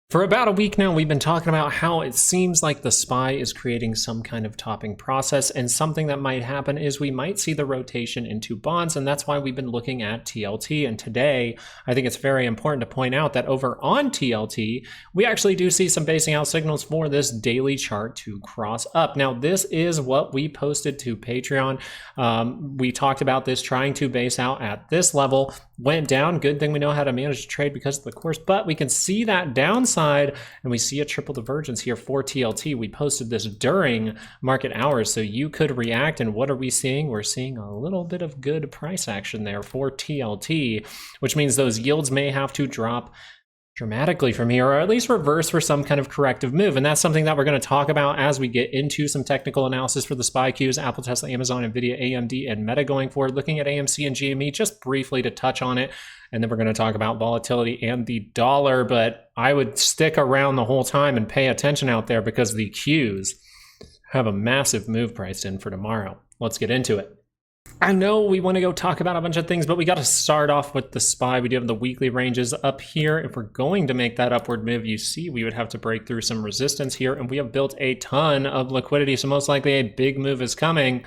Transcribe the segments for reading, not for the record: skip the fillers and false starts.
For about a week now, we've been talking about how it seems like the SPY is creating some kind of topping process, and something that might happen is we might see the rotation into bonds, and that's why we've been looking at TLT. And today, I think it's very important to point out that over on TLT, we actually do see some basing out signals for this daily chart to cross up. Now, this is what we posted to Patreon. We talked about this trying to base out at this level, went down. Good thing we know how to manage the trade because of the course, but we can see that downside and we see a triple divergence here for TLT. We posted this during market hours, so you could react. And what are we seeing? We're seeing a little bit of good price action there for TLT, which means those yields may have to drop dramatically from here, or at least reverse for some kind of corrective move. And that's something that we're going to talk about as we get into some technical analysis for the SPY cues, Apple, Tesla, Amazon, NVIDIA, AMD, and Meta going forward, looking at AMC and GME just briefly to touch on it. And then we're going to talk about volatility and the dollar, but I would stick around the whole time and pay attention out there because the cues have a massive move priced in for tomorrow. Let's get into it. I know we want to go talk about a bunch of things, but we got to start off with the SPY. We do have the weekly ranges up here. If we're going to make that upward move, you see we would have to break through some resistance here, and we have built a ton of liquidity, so most likely a big move is coming.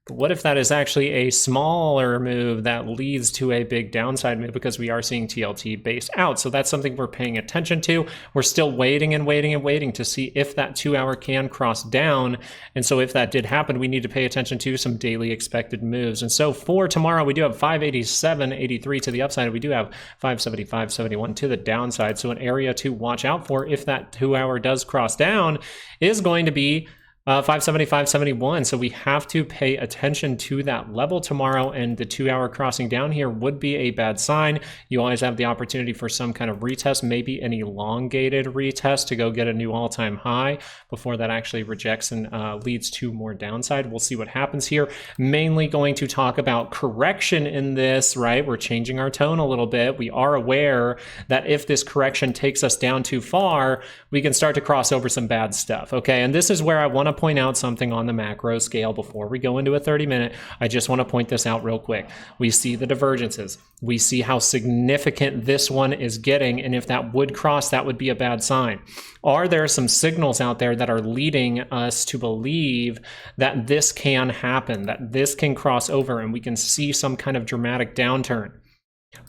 But what if that is actually a smaller move that leads to a big downside move, because we are seeing TLT base out? So that's something we're paying attention to. We're still waiting and waiting and waiting to see if that 2 hour can cross down. And so if that did happen, we need to pay attention to some daily expected moves. And so for tomorrow, we do have 587.83 to the upside. We do have 575.71 to the downside. So an area to watch out for if that 2 hour does cross down is going to be 575.71. So we have to pay attention to that level tomorrow, and the 2 hour crossing down here would be a bad sign. You always have the opportunity for some kind of retest, maybe an elongated retest to go get a new all-time high before that actually rejects and leads to more downside. We'll see what happens here. Mainly going to talk about correction in this, right? We're changing our tone a little bit. We are aware that if this correction takes us down too far, we can start to cross over some bad stuff, okay? And this is where I want to point out something on the macro scale before we go into a 30-minute. I just want to point this out real quick. We see the divergences. We see how significant this one is getting, and if that would cross, that would be a bad sign. Are there some signals out there that are leading us to believe that this can happen, that this can cross over and we can see some kind of dramatic downturn?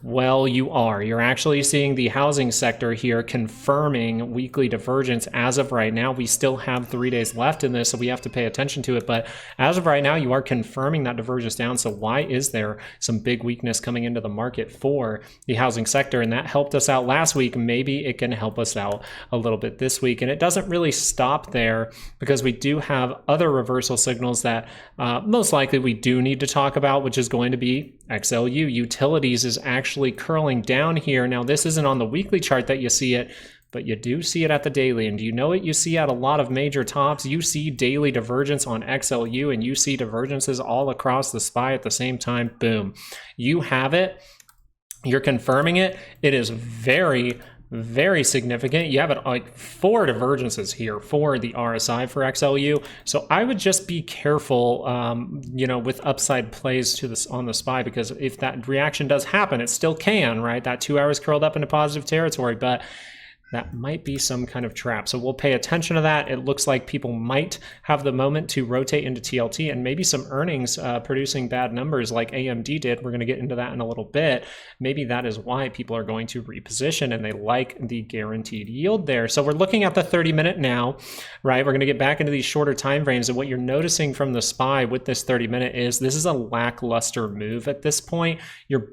Well, you are. You're actually seeing the housing sector here confirming weekly divergence as of right now. We still have 3 days left in this, so we have to pay attention to it. But as of right now, you are confirming that divergence down. So why is there some big weakness coming into the market for the housing sector? And that helped us out last week. Maybe it can help us out a little bit this week. And it doesn't really stop there, because we do have other reversal signals that most likely we do need to talk about, which is going to be XLU. Utilities is actually curling down here. Now, this isn't on the weekly chart that you see it, but you do see it at the daily. And do you know what you see at a lot of major tops? You see daily divergence on XLU, and you see divergences all across the SPY at the same time. Boom. You have it. You're confirming it. It is very significant. You have it like 4 divergences here for the RSI for XLU. So I would just be careful, with upside plays to this on the SPY, because if that reaction does happen, it still can, right? That 2 hours curled up into positive territory, but that might be some kind of trap. So we'll pay attention to that. It looks like people might have the moment to rotate into TLT, and maybe some earnings producing bad numbers like AMD did. We're going to get into that in a little bit. Maybe that is why people are going to reposition, and they like the guaranteed yield there. So we're looking at the 30-minute now, right? We're going to get back into these shorter time frames. And what you're noticing from the SPY with this 30-minute is this is a lackluster move at this point.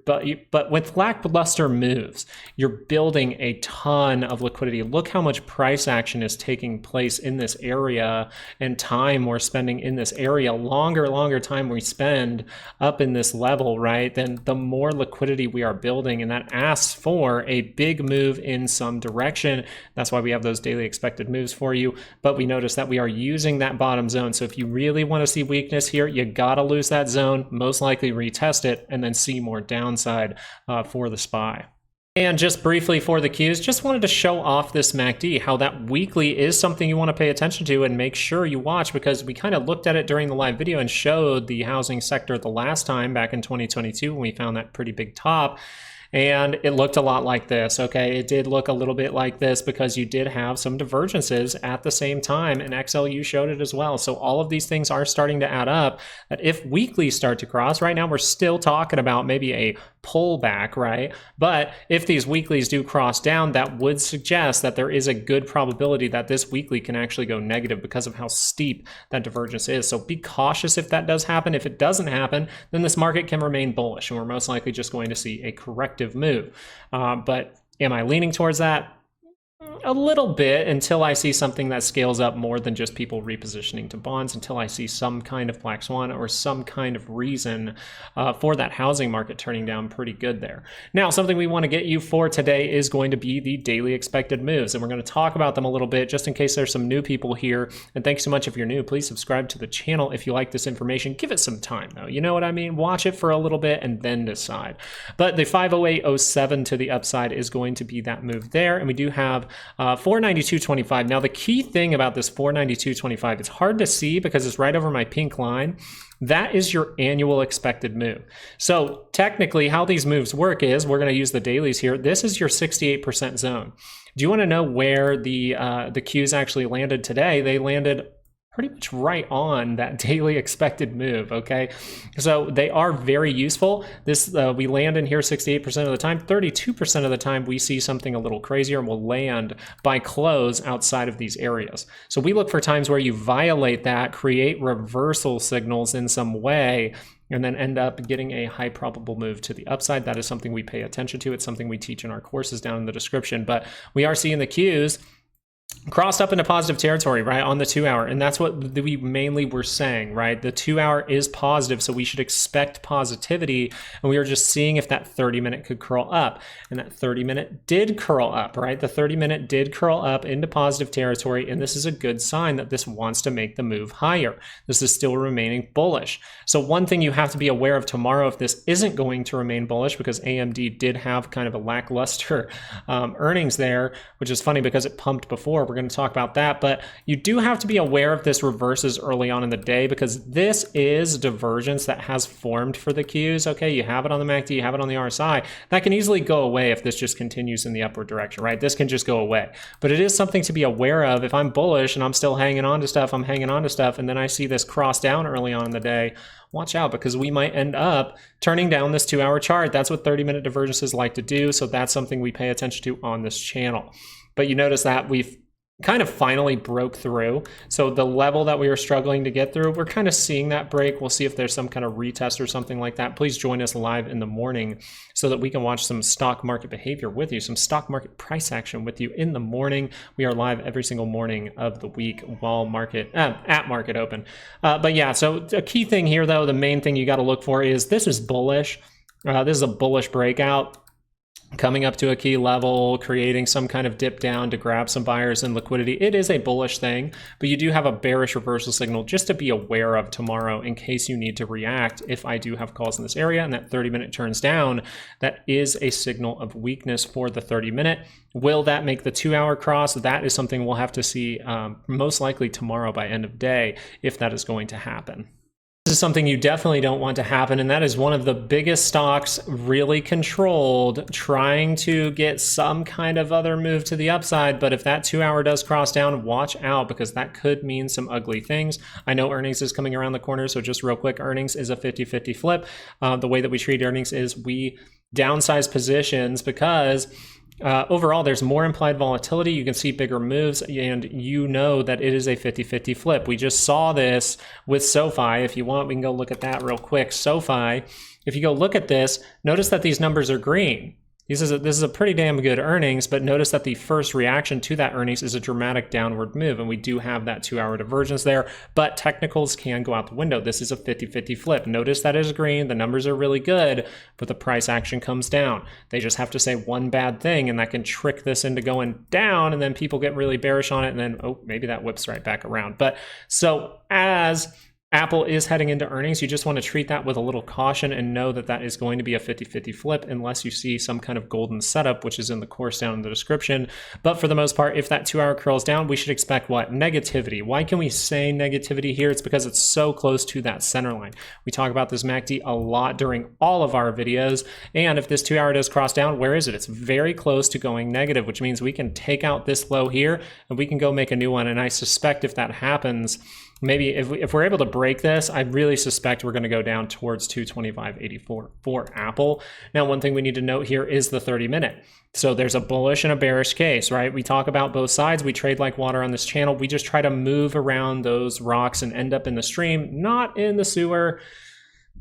But with lackluster moves, you're building a ton of liquidity. Look how much price action is taking place in this area, and time we're spending in this area. Longer time we spend up in this level, right? Then the more liquidity we are building, and that asks for a big move in some direction. That's why we have those daily expected moves for you. But we notice that we are using that bottom zone. So if you really want to see weakness here, you got to lose that zone, most likely retest it, and then see more downside for the SPY. And just briefly for the cues, just wanted to show off this MACD, how that weekly is something you want to pay attention to and make sure you watch, because we kind of looked at it during the live video and showed the housing sector the last time back in 2022 when we found that pretty big top. And it looked a lot like this, okay? It did look a little bit like this because you did have some divergences at the same time, and XLU showed it as well. So all of these things are starting to add up, that if weeklies start to cross, right now we're still talking about maybe a pullback, right? But if these weeklies do cross down, that would suggest that there is a good probability that this weekly can actually go negative because of how steep that divergence is. So be cautious if that does happen. If it doesn't happen, then this market can remain bullish, and we're most likely just going to see a corrective move. But am I leaning towards that? A little bit, until I see something that scales up more than just people repositioning to bonds, until I see some kind of black swan or some kind of reason for that housing market turning down pretty good there. Now, something we want to get you for today is going to be the daily expected moves, and we're going to talk about them a little bit just in case there's some new people here. And thanks so much if you're new. Please subscribe to the channel if you like this information. Give it some time though, you know what I mean? Watch it for a little bit and then decide. But the 508.07 to the upside is going to be that move there, and we do have 492.25. Now, the key thing about this 492.25, it's hard to see because it's right over my pink line. That is your annual expected move. So technically how these moves work is, we're going to use the dailies here. This is your 68% zone. Do you want to know where the Qs actually landed today? They landed pretty much right on that daily expected move, okay? So they are very useful. This we land in here 68% of the time. 32% of the time we see something a little crazier and we'll land by close outside of these areas. So we look for times where you violate that, create reversal signals in some way, and then end up getting a high probable move to the upside. That is something we pay attention to. It's something we teach in our courses down in the description. But we are seeing the Qs crossed up into positive territory, right, on the 2 hour. And that's what we mainly were saying, right? The 2 hour is positive, so we should expect positivity. And we were just seeing if that 30-minute could curl up. And that 30-minute did curl up, right? The 30-minute did curl up into positive territory. And this is a good sign that this wants to make the move higher. This is still remaining bullish. So one thing you have to be aware of tomorrow, if this isn't going to remain bullish, because AMD did have kind of a lackluster earnings there, which is funny because it pumped before. We're going to talk about that, but you do have to be aware if this reverses early on in the day, because this is divergence that has formed for the Qs. Okay, you have it on the MACD, you have it on the RSI. That can easily go away if this just continues in the upward direction, right? This can just go away, but it is something to be aware of. If I'm bullish and I'm still hanging on to stuff, I'm hanging on to stuff, and then I see this cross down early on in the day, watch out, because we might end up turning down this 2 hour chart. That's what 30-minute divergences like to do. So that's something we pay attention to on this channel. But you notice that we've kind of finally broke through. So the level that we were struggling to get through, we're kind of seeing that break. We'll see if there's some kind of retest or something like that. Please join us live in the morning so that we can watch some stock market behavior with you, some stock market price action with you in the morning. We are live every single morning of the week while at market open. But yeah, so a key thing here though, the main thing you got to look for is this is bullish. This is a bullish breakout, coming up to a key level, creating some kind of dip down to grab some buyers and liquidity. It is a bullish thing, but you do have a bearish reversal signal just to be aware of tomorrow in case you need to react. If I do have calls in this area and that 30-minute turns down, that is a signal of weakness for the 30-minute. Will that make the 2 hour cross? That is something we'll have to see most likely tomorrow by end of day if that is going to happen. This is something you definitely don't want to happen, and that is one of the biggest stocks really controlled, trying to get some kind of other move to the upside. But if that 2 hour does cross down, watch out, because that could mean some ugly things. I know earnings is coming around the corner, so just real quick, earnings is a 50-50 flip. The way that we treat earnings is we downsize positions because overall, there's more implied volatility. You can see bigger moves, and you know that it is a 50-50 flip. We just saw this with SoFi. If you want, we can go look at that real quick. SoFi, if you go look at this, notice that these numbers are green. This is a pretty damn good earnings, but notice that the first reaction to that earnings is a dramatic downward move, and we do have that 2 hour divergence there, but technicals can go out the window. This is a 50-50 flip. Notice that is green, the numbers are really good, but the price action comes down. They just have to say one bad thing, and that can trick this into going down, and then people get really bearish on it, and then, oh, maybe that whips right back around. But so as Apple is heading into earnings. You just want to treat that with a little caution and know that that is going to be a 50-50 flip unless you see some kind of golden setup, which is in the course down in the description. But for the most part, if that 2-hour curls down, we should expect what? Negativity. Why can we say negativity here? It's because it's so close to that center line. We talk about this MACD a lot during all of our videos. And if this 2-hour does cross down, where is it? It's very close to going negative, which means we can take out this low here and we can go make a new one. And I suspect if that happens, maybe if we're able to break this, I really suspect we're going to go down towards 225.84 for Apple. Now, one thing we need to note here is the 30-minute. So there's a bullish and a bearish case, right? We talk about both sides. We trade like water on this channel. We just try to move around those rocks and end up in the stream, not in the sewer.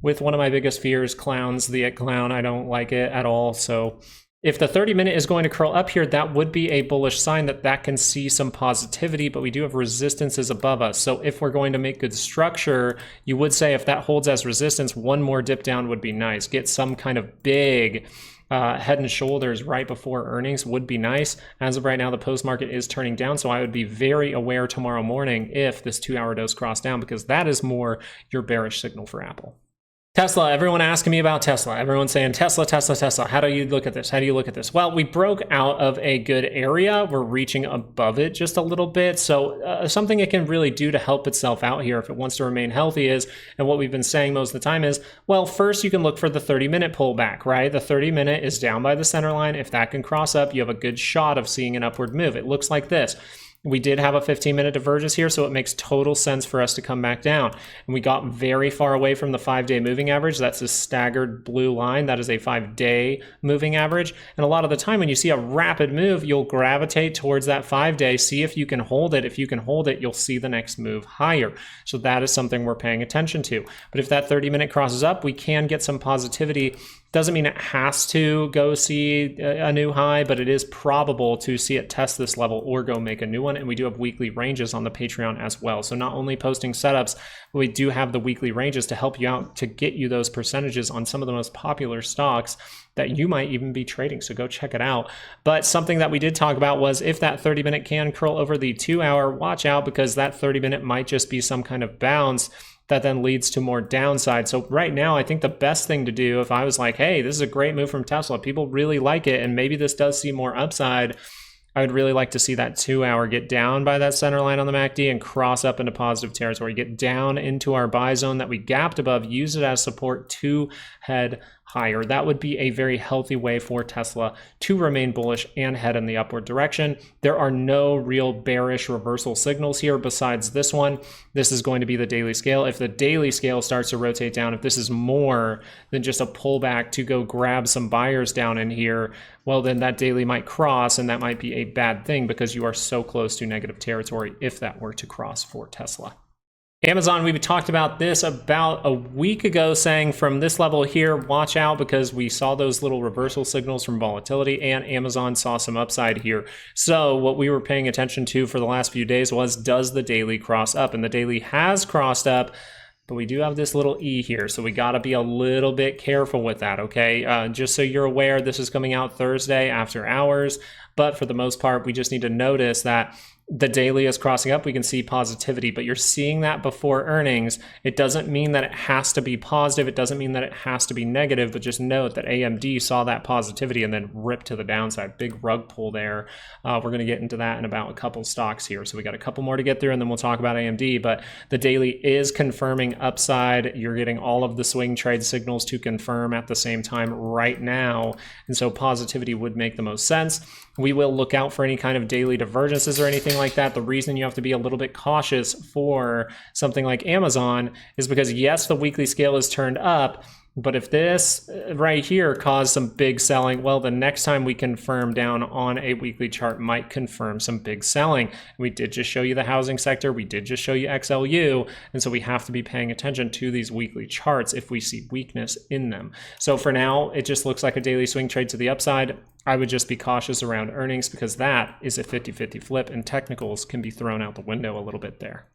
With one of my biggest fears, clowns, the clown. I don't like it at all. So if the 30-minute is going to curl up here, that would be a bullish sign that can see some positivity, but we do have resistances above us. So if we're going to make good structure, you would say if that holds as resistance, one more dip down would be nice. Get some kind of big head and shoulders right before earnings would be nice. As of right now, the post market is turning down, so I would be very aware tomorrow morning if this 2-hour does cross down, because that is more your bearish signal for Apple. Tesla, everyone asking me about Tesla. Everyone saying Tesla, Tesla, Tesla. How do you look at this? How do you look at this? Well, we broke out of a good area. We're reaching above it just a little bit. So something it can really do to help itself out here if it wants to remain healthy is, and what we've been saying most of the time is, well, first you can look for the 30-minute pullback, right? The 30-minute is down by the center line. If that can cross up, you have a good shot of seeing an upward move. It looks like this. We did have a 15-minute divergence here, so it makes total sense for us to come back down. And we got very far away from the 5-day moving average. That's a staggered blue line. That is a 5-day moving average. And a lot of the time when you see a rapid move, you'll gravitate towards that 5-day, see if you can hold it. If you can hold it, you'll see the next move higher. So that is something we're paying attention to. But if that 30-minute crosses up, we can get some positivity. Doesn't mean it has to go see a new high, but it is probable to see it test this level or go make a new one. And we do have weekly ranges on the Patreon as well. So not only posting setups, but we do have the weekly ranges to help you out to get you those percentages on some of the most popular stocks that you might even be trading. So go check it out. But something that we did talk about was if that 30-minute can curl over the 2-hour, watch out, because that 30-minute might just be some kind of bounce that then leads to more downside. So right now, I think the best thing to do, if I was like, hey, this is a great move from Tesla, people really like it, and maybe this does see more upside, I would really like to see that 2-hour get down by that center line on the MACD and cross up into positive territory, get down into our buy zone that we gapped above, use it as support to head higher. That would be a very healthy way for Tesla to remain bullish and head in the upward direction. There are no real bearish reversal signals here besides this one. This is going to be the daily scale. If the daily scale starts to rotate down, if this is more than just a pullback to go grab some buyers down in here, well, then that daily might cross, and that might be a bad thing because you are so close to negative territory if that were to cross for Tesla. Amazon, we talked about this about a week ago, saying from this level here, watch out, because we saw those little reversal signals from volatility, and Amazon saw some upside here. So what we were paying attention to for the last few days was, does the daily cross up? And the daily has crossed up, but we do have this little E here, so we got to be a little bit careful with that, okay? Just so you're aware, this is coming out Thursday after hours, but for the most part, we just need to notice that the daily is crossing up. We can see positivity, but you're seeing that before earnings. It doesn't mean that it has to be positive. It doesn't mean that it has to be negative, but just note that AMD saw that positivity and then ripped to the downside. Big rug pull there. We're going to get into that in about a couple stocks here. So we got a couple more to get through, and then we'll talk about AMD, but the daily is confirming upside. You're getting all of the swing trade signals to confirm at the same time right now. And so positivity would make the most sense. We will look out for any kind of daily divergences or anything like that. The reason you have to be a little bit cautious for something like Amazon is because, yes, the weekly scale is turned up, but if this right here caused some big selling, well, the next time we confirm down on a weekly chart might confirm some big selling. We did just show you the housing sector. We did just show you XLU. And so we have to be paying attention to these weekly charts if we see weakness in them. So for now, it just looks like a daily swing trade to the upside. I would just be cautious around earnings because that is a 50-50 flip, and technicals can be thrown out the window a little bit there.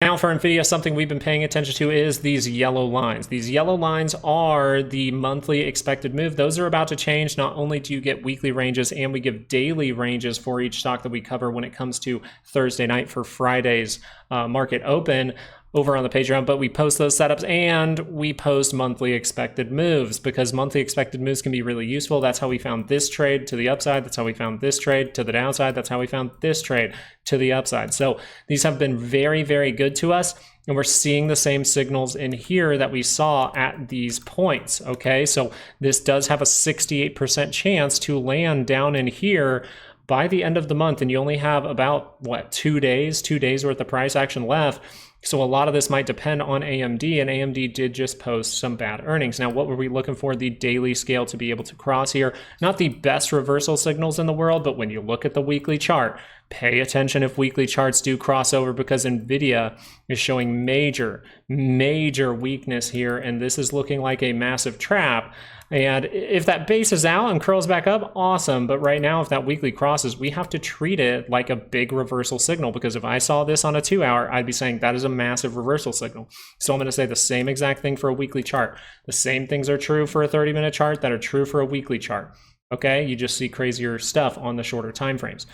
Now for NVIDIA, something we've been paying attention to is these yellow lines. These yellow lines are the monthly expected move. Those are about to change. Not only do you get weekly ranges, and we give daily ranges for each stock that we cover when it comes to Thursday night for Friday's market open. over on the Patreon, but we post those setups and we post monthly expected moves because monthly expected moves can be really useful. That's how we found this trade to the upside. That's how we found this trade to the downside. That's how we found this trade to the upside. So these have been very, very good to us. And we're seeing the same signals in here that we saw at these points, okay? So this does have a 68% chance to land down in here by the end of the month, and you only have about, what, 2 days worth of price action left. So a lot of this might depend on AMD, and AMD did just post some bad earnings. Now, what were we looking for? The daily scale to be able to cross here. Not the best reversal signals in the world, but when you look at the weekly chart, pay attention if weekly charts do cross over because NVIDIA is showing major weakness here, and this is looking like a massive trap. And if that base is out and curls back up, awesome. But right now, if that weekly crosses, we have to treat it like a big reversal signal, because if I saw this on a 2-hour, I'd be saying that is a massive reversal signal. So I'm going to say the same exact thing for a weekly chart. The same things are true for a 30-minute chart that are true for a weekly chart. Okay, you just see crazier stuff on the shorter time frames.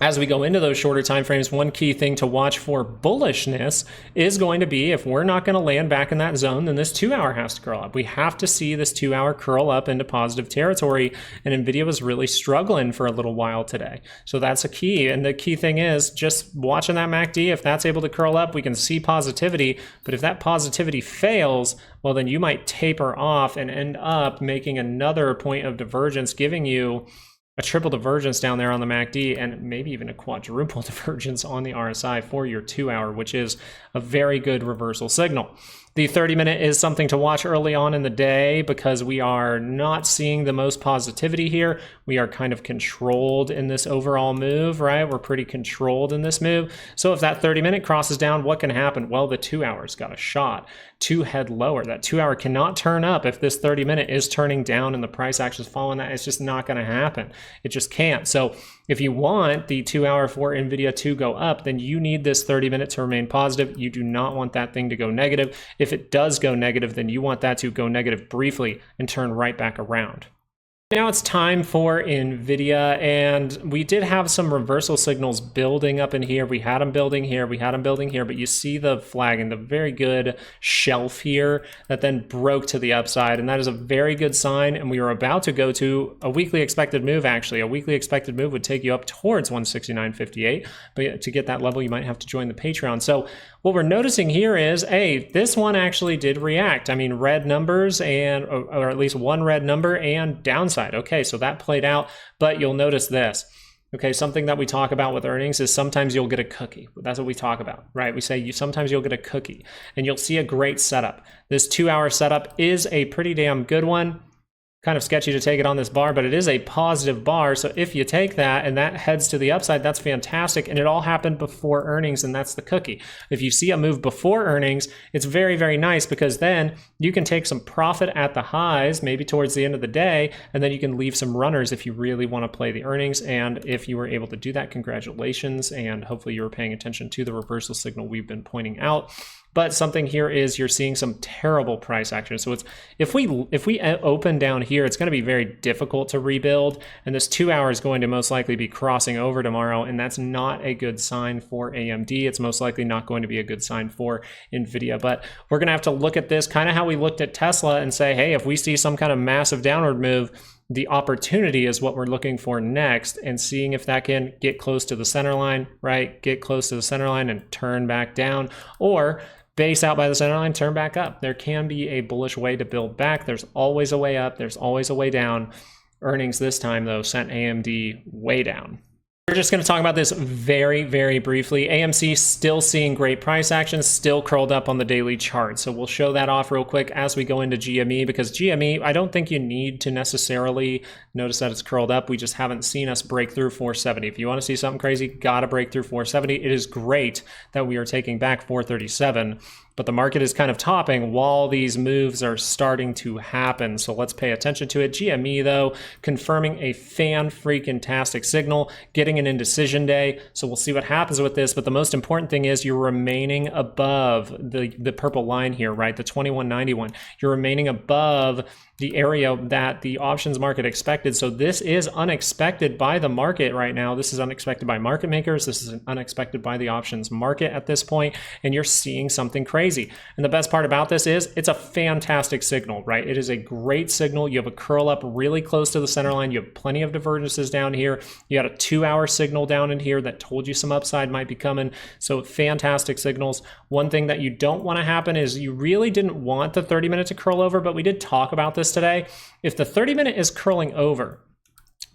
As we go into those shorter time frames, one key thing to watch for bullishness is going to be if we're not going to land back in that zone, then this 2-hour has to curl up. We have to see this 2-hour curl up into positive territory, and NVIDIA was really struggling for a little while today. So that's a key, and the key thing is just watching that MACD. If that's able to curl up, we can see positivity, but if that positivity fails, well, then you might taper off and end up making another point of divergence, giving you a triple divergence down there on the MACD and maybe even a quadruple divergence on the RSI for your 2-hour, which is a very good reversal signal. The 30-minute is something to watch early on in the day because we are not seeing the most positivity here. We are kind of controlled in this overall move, right? We're pretty controlled in this move. So if that 30-minute crosses down, what can happen? Well, the 2-hour's got a shot to head lower. That 2-hour cannot turn up if this 30-minute is turning down and the price action is following that. It's just not going to happen. It just can't. So if you want the 2-hour for NVIDIA to go up, then you need this 30-minute to remain positive. You do not want that thing to go negative. If it does go negative, then you want that to go negative briefly and turn right back around. Now it's time for NVIDIA, and we did have some reversal signals building up in here. We had them building here, we had them building here, but you see the flag and the very good shelf here that then broke to the upside, and that is a very good sign, and we are about to go to a weekly expected move, actually. A weekly expected move would take you up towards 169.58, but to get that level, you might have to join the Patreon. So what we're noticing here is, hey, this one actually did react. I mean, red numbers and, or at least one red number and downside. Okay, so that played out, but you'll notice this. Okay, something that we talk about with earnings is sometimes you'll get a cookie. That's what we talk about, right? We say sometimes you'll get a cookie and you'll see a great setup. This 2-hour setup is a pretty damn good one. Kind of sketchy to take it on this bar, but it is a positive bar. So if you take that and that heads to the upside, that's fantastic. And it all happened before earnings, and that's the cookie. If you see a move before earnings, it's very, very nice because then you can take some profit at the highs, maybe towards the end of the day, and then you can leave some runners if you really want to play the earnings. And if you were able to do that, congratulations. And hopefully you were paying attention to the reversal signal we've been pointing out. But something here is you're seeing some terrible price action. So it's if we open down here, it's going to be very difficult to rebuild, and this 2-hour is going to most likely be crossing over tomorrow, and that's not a good sign for AMD. It's most likely not going to be a good sign for NVIDIA. But we're going to have to look at this kind of how we looked at Tesla and say, hey, if we see some kind of massive downward move, the opportunity is what we're looking for next, and seeing if that can get close to the center line, right? Get close to the center line and turn back down, or base out by the center line, turn back up. There can be a bullish way to build back. There's always a way up. There's always a way down. Earnings this time, though, sent AMD way down. We're just going to talk about this very, very briefly. AMC still seeing great price action, still curled up on the daily chart. So we'll show that off real quick as we go into GME, because GME, I don't think you need to necessarily notice that it's curled up. We just haven't seen us break through 470. If you want to see something crazy, got to break through 470. It is great that we are taking back 437. but the market is kind of topping while these moves are starting to happen. So let's pay attention to it. GME though, confirming a fan-freaking-tastic signal, getting an indecision day. So we'll see what happens with this. But the most important thing is you're remaining above the purple line here, right? The 2191. You're remaining above the area that the options market expected. So this is unexpected by the market right now. This is unexpected by market makers. This is unexpected by the options market at this point, and you're seeing something crazy. And the best part about this is it's a fantastic signal, right? It is a great signal. You have a curl up really close to the center line. You have plenty of divergences down here. You had a 2-hour signal down in here that told you some upside might be coming. So fantastic signals. One thing that you don't want to happen is you really didn't want the 30-minute to curl over, but we did talk about this today. If the 30-minute is curling over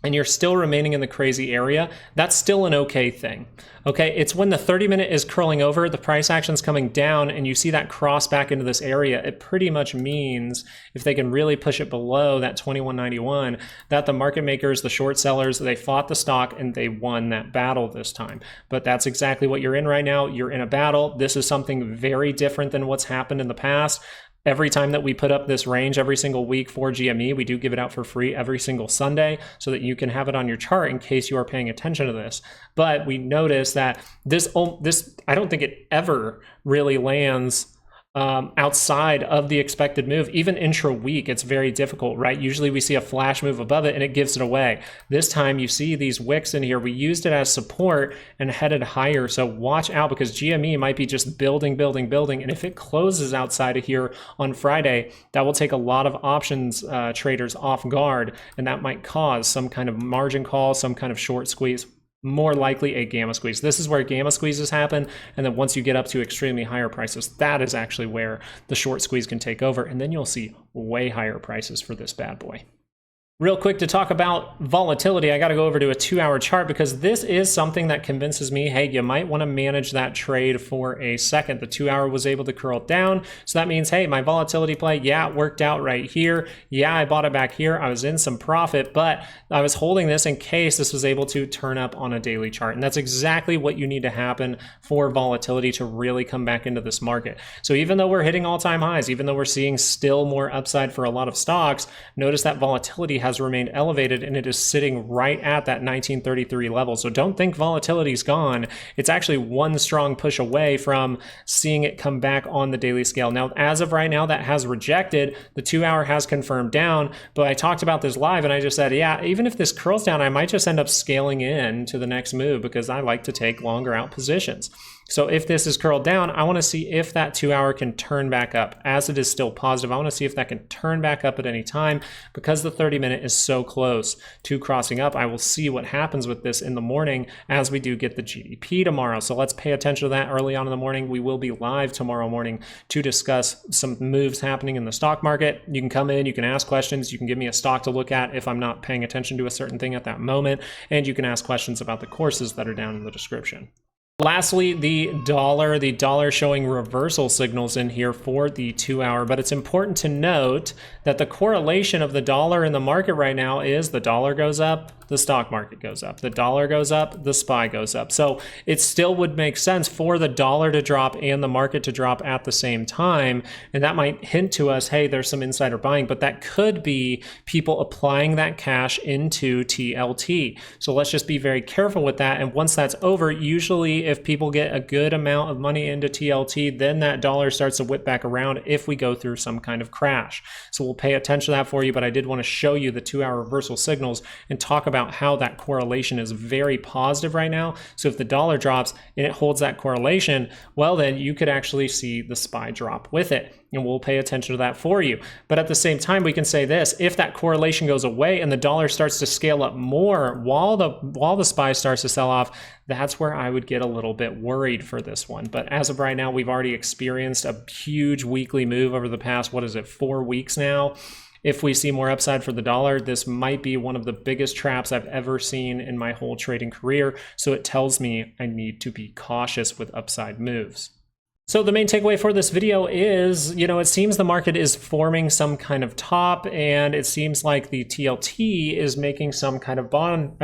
and you're still remaining in the crazy area, that's still an okay thing. Okay, it's when the 30-minute is curling over, the price action's coming down, and you see that cross back into this area, it pretty much means if they can really push it below that 2191, that the market makers, the short sellers, they fought the stock and they won that battle this time. But that's exactly what you're in right now. You're in a battle. This is something very different than what's happened in the past. Every time that we put up this range every single week for GME, we do give it out for free every single Sunday so that you can have it on your chart in case you are paying attention to this. But we notice that this I don't think it ever really lands outside of the expected move. Even intra-week, it's very difficult, right? Usually we see a flash move above it and it gives it away. This time you see these wicks in here. We used it as support and headed higher. So watch out because GME might be just building. And if it closes outside of here on Friday, that will take a lot of options traders off guard, and that might cause some kind of margin call, some kind of short squeeze. More likely a gamma squeeze. This is where gamma squeezes happen, and then once you get up to extremely higher prices, that is actually where the short squeeze can take over, and then you'll see way higher prices for this bad boy. Real quick to talk about volatility, I got to go over to a 2-hour chart because this is something that convinces me, hey, you might want to manage that trade for a second. The 2-hour was able to curl down. So that means, hey, my volatility play, yeah, it worked out right here. Yeah, I bought it back here. I was in some profit, but I was holding this in case this was able to turn up on a daily chart. And that's exactly what you need to happen for volatility to really come back into this market. So even though we're hitting all-time highs, even though we're seeing still more upside for a lot of stocks, notice that volatility has remained elevated and it is sitting right at that 1933 level. So don't think volatility's gone. It's actually one strong push away from seeing it come back on the daily scale. Now, as of right now, that has rejected. The 2-hour has confirmed down, but I talked about this live and I just said, yeah, even if this curls down, I might just end up scaling in to the next move because I like to take longer out positions. So if this is curled down, I want to see if that 2-hour can turn back up. As it is still positive, I want to see if that can turn back up at any time. Because the 30-minute is so close to crossing up, I will see what happens with this in the morning as we do get the GDP tomorrow. So let's pay attention to that early on in the morning. We will be live tomorrow morning to discuss some moves happening in the stock market. You can come in, you can ask questions, you can give me a stock to look at if I'm not paying attention to a certain thing at that moment, and you can ask questions about the courses that are down in the description. Lastly, the dollar showing reversal signals in here for the 2-hour, but it's important to note that the correlation of the dollar in the market right now is the dollar goes up, the stock market goes up. The dollar goes up, the SPY goes up. So it still would make sense for the dollar to drop and the market to drop at the same time. And that might hint to us, hey, there's some insider buying, but that could be people applying that cash into TLT. So let's just be very careful with that. And once that's over, usually if people get a good amount of money into TLT, then that dollar starts to whip back around if we go through some kind of crash. So we'll pay attention to that for you, but I did want to show you the 2-hour reversal signals and talk about how that correlation is very positive right now. So if the dollar drops and it holds that correlation, well, then you could actually see the SPY drop with it. And we'll pay attention to that for you. But at the same time, we can say this, if that correlation goes away and the dollar starts to scale up more while the SPY starts to sell off, that's where I would get a little bit worried for this one. But as of right now, we've already experienced a huge weekly move over the past, 4 weeks now. If we see more upside for the dollar, this might be one of the biggest traps I've ever seen in my whole trading career. So it tells me I need to be cautious with upside moves. So the main takeaway for this video is, it seems the market is forming some kind of top, and it seems like the TLT is making some kind of bottom,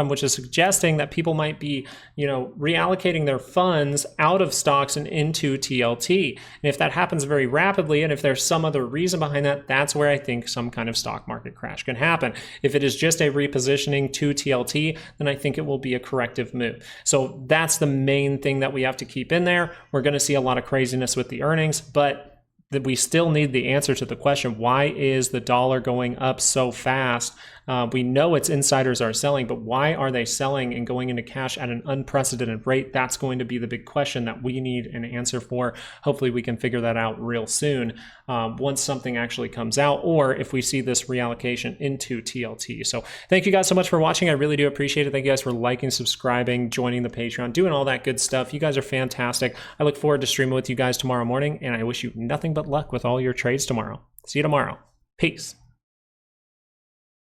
which is suggesting that people might be, reallocating their funds out of stocks and into TLT. And if that happens very rapidly, and if there's some other reason behind that, that's where I think some kind of stock market crash can happen. If it is just a repositioning to TLT, then I think it will be a corrective move. So that's the main thing that we have to keep in there. We're going to see a lot of craziness with the earnings, but we still need the answer to the question, why is the dollar going up so fast? We know it's insiders are selling, but why are they selling and going into cash at an unprecedented rate? That's going to be the big question that we need an answer for. Hopefully we can figure that out real soon once something actually comes out, or if we see this reallocation into TLT. So thank you guys so much for watching. I really do appreciate it. Thank you guys for liking, subscribing, joining the Patreon, doing all that good stuff. You guys are fantastic. I look forward to streaming with you guys tomorrow morning, and I wish you nothing but luck with all your trades tomorrow. See you tomorrow. Peace.